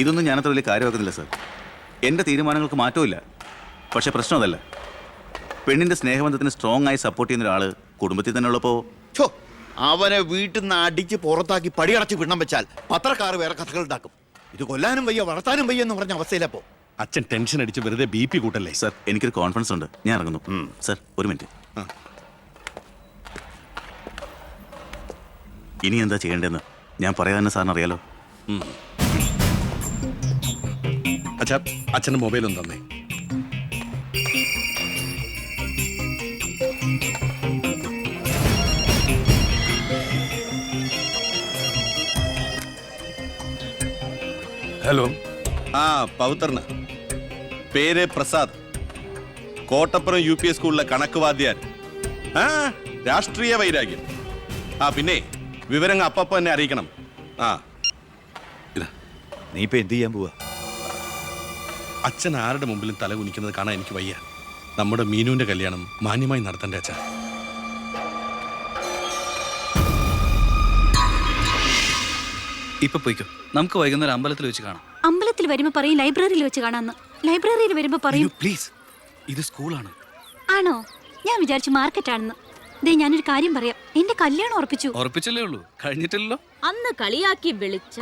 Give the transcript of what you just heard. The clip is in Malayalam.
ഇതൊന്നും ഞാനത്ര വലിയ കാര്യമാക്കുന്നില്ല സർ. എൻ്റെ തീരുമാനങ്ങൾക്ക് മാറ്റമില്ല. പക്ഷെ പ്രശ്നം അതല്ല. പെണ്ണിൻ്റെ സ്നേഹബന്ധത്തിന് സ്ട്രോങ് ആയി സപ്പോർട്ട് ചെയ്യുന്ന ഒരാൾ കുടുംബത്തിൽ തന്നെ ഉള്ളപ്പോൾ അവനെ വീട്ടിൽ നിന്ന് അടിച്ച് പുറത്താക്കി പടിയടച്ച് പിണ്ണം വെച്ചാൽ പത്രക്കാർ വേറെ കഥകൾ ഉണ്ടാക്കും. ഇത് കൊല്ലാനും വയ്യ വളർത്താനും വയ്യ എന്ന് പറഞ്ഞ അവസ്ഥയിലപ്പോ അച്ഛൻ ടെൻഷൻ അടിച്ച് വെറുതെ BP കൂട്ടല്ലേ. സർ, എനിക്കൊരു കോൺഫിഡൻസ് ഉണ്ട്. ഞാൻ ഇറങ്ങുന്നു. സർ, ഒരു മിനിറ്റ്. ഇനി എന്താ ചെയ്യേണ്ടതെന്ന് ഞാൻ പറയാൻ സാറിന് അറിയാലോ. അച്ഛാ, അച്ഛൻ്റെ മൊബൈൽ ഒന്ന് തന്നേ. ഹലോ. പൗത്രന് പേര് പ്രസാദ്, കോട്ടപ്പുറം UPS സ്കൂളിലെ കണക്ക് വാദ്യാർ. രാഷ്ട്രീയ വൈരാഗ്യം. പിന്നെ വിവരങ്ങൾ അപ്പപ്പം എന്നെ അറിയിക്കണം. നീ ഇപ്പൊ എന്ത് ചെയ്യാൻ പോവാ? അച്ഛൻ ആരുടെ മുമ്പിലും തല കുനിക്കുന്നത് കാണാൻ എനിക്ക് വയ്യ. നമ്മുടെ മീനുവിന്റെ കല്യാണം മാന്യമായി നടത്തണ്ടേ അച്ഛാ? ഇപ്പൊ പോയിക്കോ, നമുക്ക് വൈകുന്നേരം അമ്പലത്തിൽ വെച്ച് കാണാം. അമ്പലത്തിൽ വരുമ്പോ പറയും ലൈബ്രറിയിൽ വെച്ച് കാണാന്ന്. ലൈബ്രറിയിൽ വരുമ്പോ പറയും പ്ലീസ്, ഇത് സ്കൂളാണ്. ആണോ? ഞാൻ വിചാരിച്ചു മാർക്കറ്റാണെന്ന്. ദേ, ഞാനൊരു കാര്യം പറയാം. എന്റെ കല്യാണം ഉറപ്പിച്ചു. ഉറപ്പിച്ചല്ലേ ഉള്ളൂ, കഴിഞ്ഞിട്ടില്ലല്ലോ. അന്ന് കളിയാക്കി വിളിച്ച